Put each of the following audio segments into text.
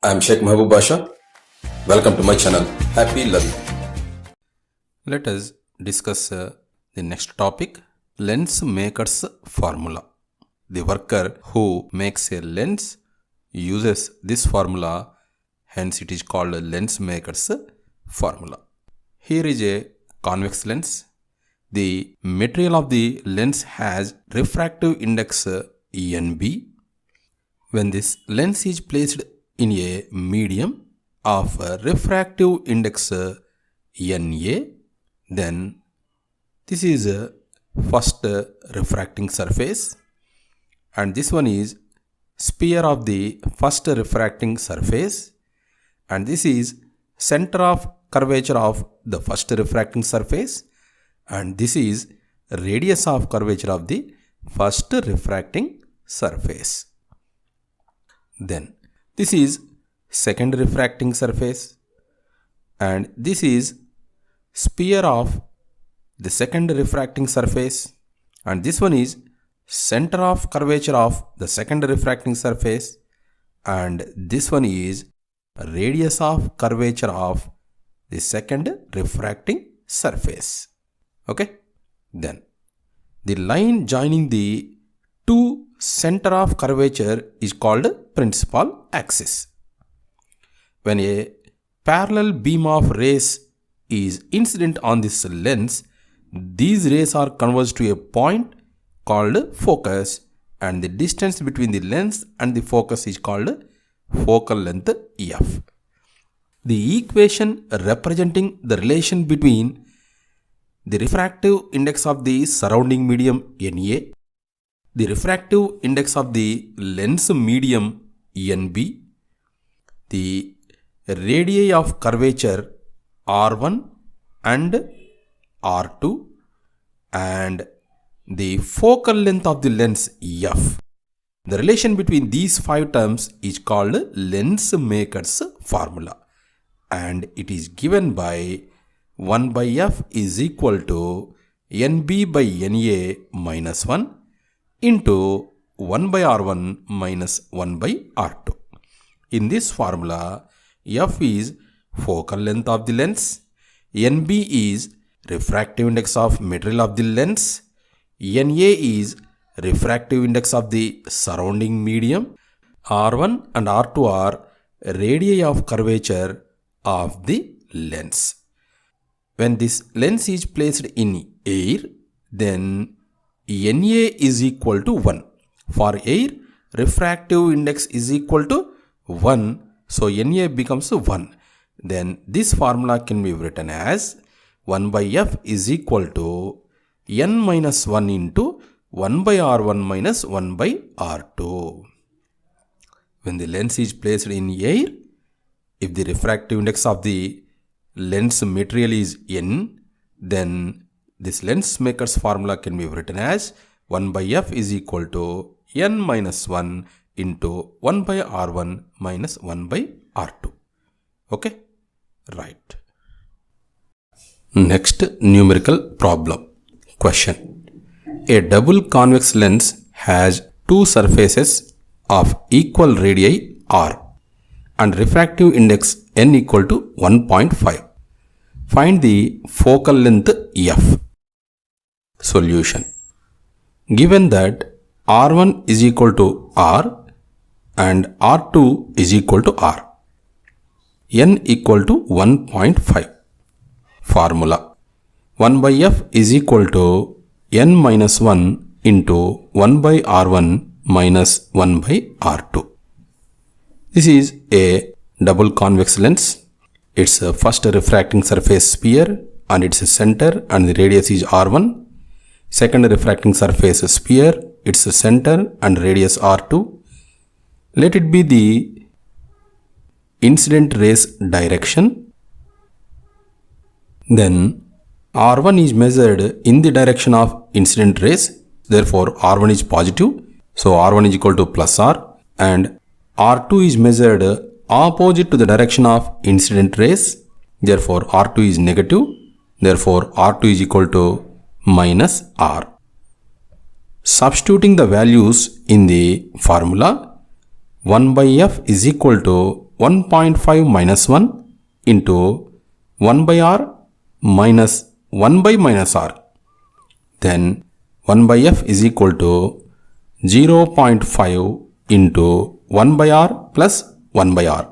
I am Sheikh Mahbub Basha. Welcome to my channel. Happy learning. Let us discuss the next topic, lens maker's formula. The worker who makes a lens uses this formula, hence it is called lens maker's formula. Here is a convex lens. The material of the lens has refractive index NB. When this lens is placed in a medium of refractive index NA, then this is a first refracting surface and this one is sphere of the first refracting surface, and this is center of curvature of the first refracting surface, and this is radius of curvature of the first refracting surface. Then this is second refracting surface and this is sphere of the second refracting surface, and this one is center of curvature of the second refracting surface, and this one is radius of curvature of the second refracting surface. Okay, then the line joining the two center of curvature is called principal axis. When a parallel beam of rays is incident on this lens, these rays are converged to a point called focus, and the distance between the lens and the focus is called focal length f. The equation representing the relation between the refractive index of the surrounding medium Na, the refractive index of the lens medium NB, the radii of curvature R1 and R2, and the focal length of the lens F. The relation between these five terms is called lens maker's formula, and it is given by 1 by F is equal to NB by NA minus 1 into 1 by R1 minus 1 by R2. In this formula, F is focal length of the lens, NB is refractive index of material of the lens, NA is refractive index of the surrounding medium, R1 and R2 are radii of curvature of the lens. When this lens is placed in air, then NA is equal to 1. For air, refractive index is equal to 1. So Na becomes 1. Then this formula can be written as 1 by F is equal to N minus 1 into 1 by R1 minus 1 by R2. When the lens is placed in air, if the refractive index of the lens material is N, then this lens maker's formula can be written as 1 by F is equal to N minus 1 into 1 by R1 minus 1 by R2. Okay? Right. Next numerical problem. Question. A double convex lens has two surfaces of equal radii R and refractive index N equal to 1.5. Find the focal length F. Solution. Given that R1 is equal to R and R2 is equal to R, N equal to 1.5. Formula. 1 by F is equal to N minus 1 into 1 by R1 minus 1 by R2. This is a double convex lens. Its first refracting surface sphere and its center and the radius is R1. Second refracting surface sphere, its center and radius R2. Let it be the incident rays direction. Then R1 is measured in the direction of incident rays. Therefore, R1 is positive. So, R1 is equal to plus R. And R2 is measured opposite to the direction of incident rays. Therefore, R2 is negative. Therefore, R2 is equal to minus R. Substituting the values in the formula, 1 by F is equal to 1.5 minus 1 into 1 by r minus 1 by minus r. Then 1 by f is equal to 0.5 into 1 by r plus 1 by r.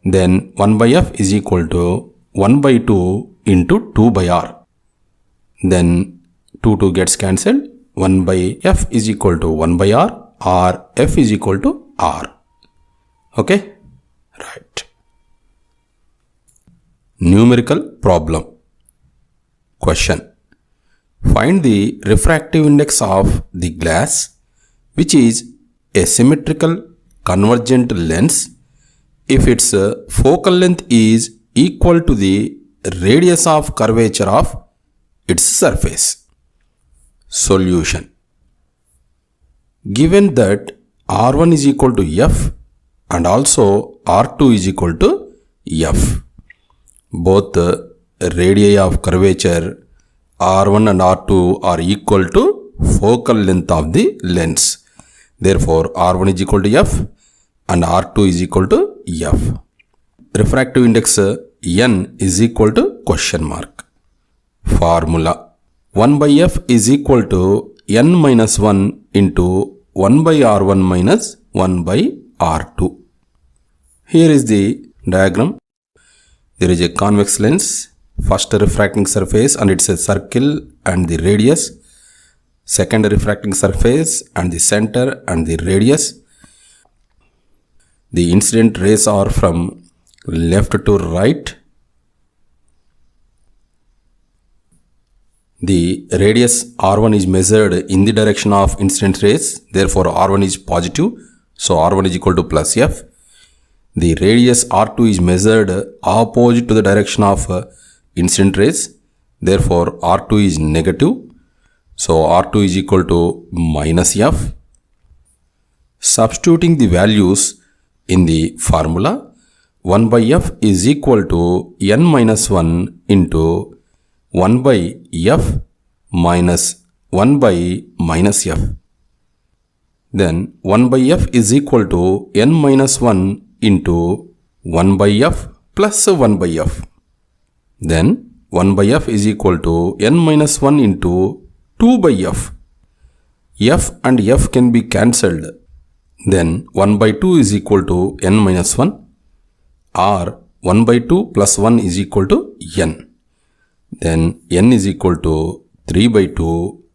Then 1 by f is equal to 1 by 2 into 2 by r. Then 2 gets cancelled. 1 by f is equal to 1 by r, or f is equal to r. Okay? Right. Numerical problem. Question. Find the refractive index of the glass, which is a symmetrical convergent lens, if its focal length is equal to the radius of curvature of its surface. Solution. Given that R1 is equal to F and also R2 is equal to F, both the radii of curvature R1 and R2 are equal to focal length of the lens. Therefore, R1 is equal to F and R2 is equal to F. Refractive index N is equal to question mark. Formula. 1 by F is equal to N minus 1 into 1 by R1 minus 1 by R2. Here is the diagram. There is a convex lens, first refracting surface and it's a circle and the radius, second refracting surface and the center and the radius. The incident rays are from left to right. The radius R1 is measured in the direction of incident rays, therefore R1 is positive, so R1 is equal to plus F. The radius R2 is measured opposite to the direction of incident rays, therefore R2 is negative, so R2 is equal to minus F. Substituting the values in the formula, 1 by F is equal to N minus 1 into 1 by F minus 1 by minus F. Then 1 by F is equal to N minus 1 into 1 by F plus 1 by F. Then 1 by F is equal to N minus 1 into 2 by F. F and F can be cancelled. Then 1 by 2 is equal to N minus 1, or 1 by 2 plus 1 is equal to N. Then N is equal to 3 by 2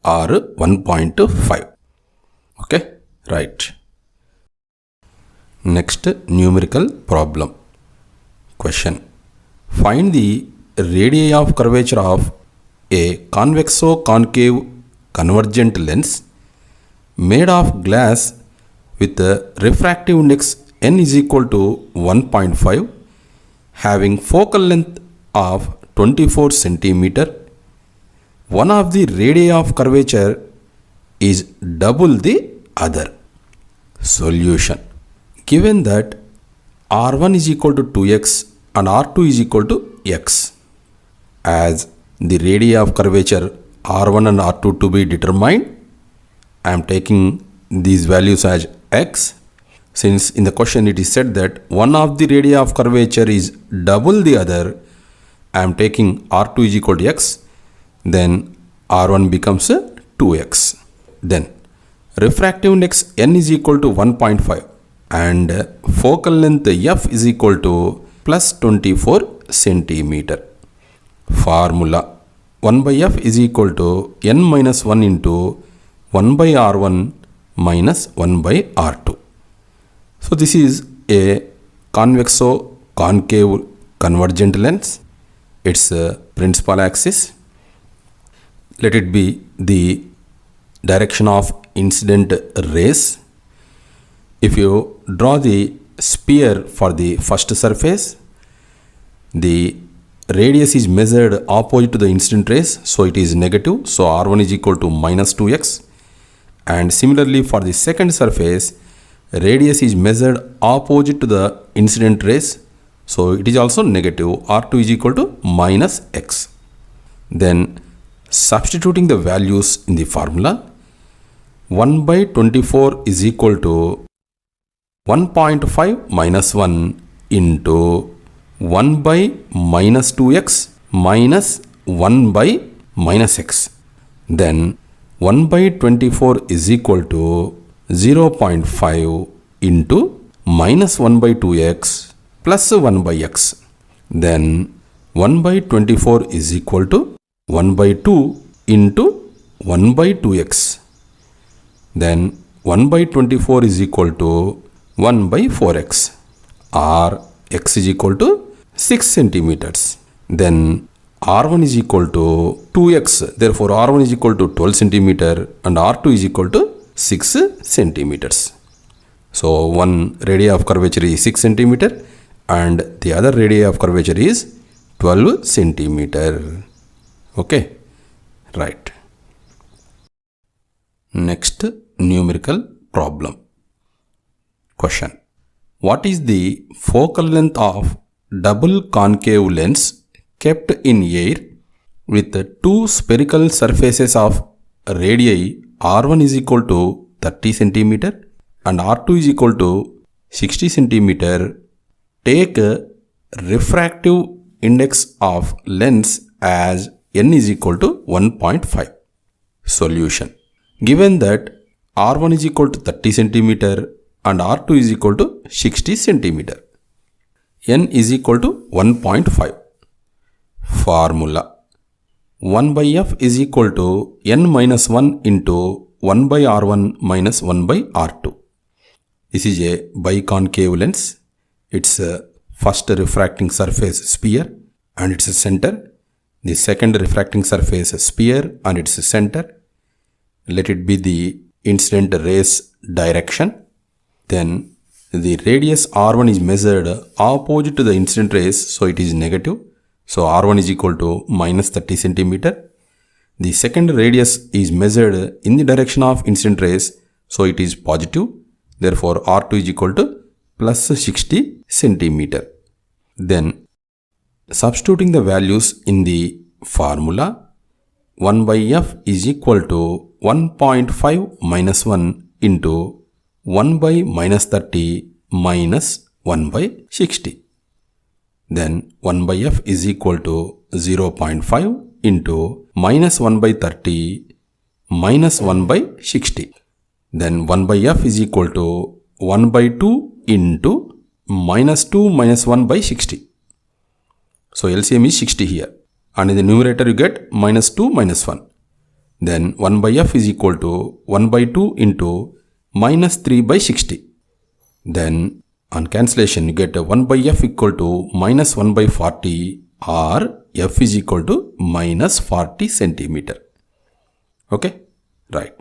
or 1.5. Okay, right. Next numerical problem. Question. Find the radii of curvature of a convexo-concave convergent lens made of glass with a refractive index n is equal to 1.5, having focal length of 24 centimeter. One of the radii of curvature is double the other. Solution. Given that R1 is equal to 2x and R2 is equal to x, as the radii of curvature R1 and R2 to be determined, I am taking these values as x. Since in the question it is said that one of the radii of curvature is double the other, I am taking R2 is equal to x, then R1 becomes 2x. Then refractive index n is equal to 1.5 and focal length f is equal to plus 24 centimeter. Formula. 1 by f is equal to n minus 1 into 1 by r1 minus 1 by r2. So this is a convexo-concave convergent lens. Its principal axis, let it be the direction of incident rays. If you draw the sphere for the first surface, the radius is measured opposite to the incident rays, so it is negative, so R1 is equal to minus 2x. And similarly for the second surface, radius is measured opposite to the incident rays, so it is also negative. R2 is equal to minus x. Then substituting the values in the formula, 1 by 24 is equal to 1.5 minus 1 into 1 by minus 2x minus 1 by minus x. Then 1 by 24 is equal to 0.5 into minus 1 by 2x plus 1 by x. Then 1 by 24 is equal to 1 by 2 into 1 by 2x. Then 1 by 24 is equal to 1 by 4x, or x is equal to 6 centimeters. Then R1 is equal to 2x, therefore R1 is equal to 12 centimeter and R2 is equal to 6 centimeters. So one radii of curvature is 6 centimeter and the other radii of curvature is 12 centimeter. Okay, right. Next numerical problem. Question. What is the focal length of double concave lens kept in air with two spherical surfaces of radii R1 is equal to 30 cm and R2 is equal to 60 cm? Take refractive index of lens as n is equal to 1.5. Solution. Given that R1 is equal to 30 cm and R2 is equal to 60 cm, n is equal to 1.5. Formula. 1 by f is equal to n minus 1 into 1 by R1 minus 1 by R2. This is a biconcave lens. Its first refracting surface sphere and its center. The second refracting surface sphere and its center. Let it be the incident rays direction. Then the radius R1 is measured opposite to the incident rays, so it is negative. So R1 is equal to minus 30 centimeter. The second radius is measured in the direction of incident rays, so it is positive. Therefore R2 is equal to plus 60 centimeter. Then substituting the values in the formula, 1 by f is equal to 1.5 minus 1 into 1 by minus 30 minus 1 by 60. Then 1 by f is equal to 0.5 into minus 1 by 30 minus 1 by 60. Then 1 by f is equal to 1 by 2 into minus 2 minus 1 by 60. So LCM is 60 here. And in the numerator you get minus 2 minus 1. Then 1 by f is equal to 1 by 2 into minus 3 by 60. Then on cancellation you get 1 by f equal to minus 1 by 40, or f is equal to minus 40 centimeter. Okay, right.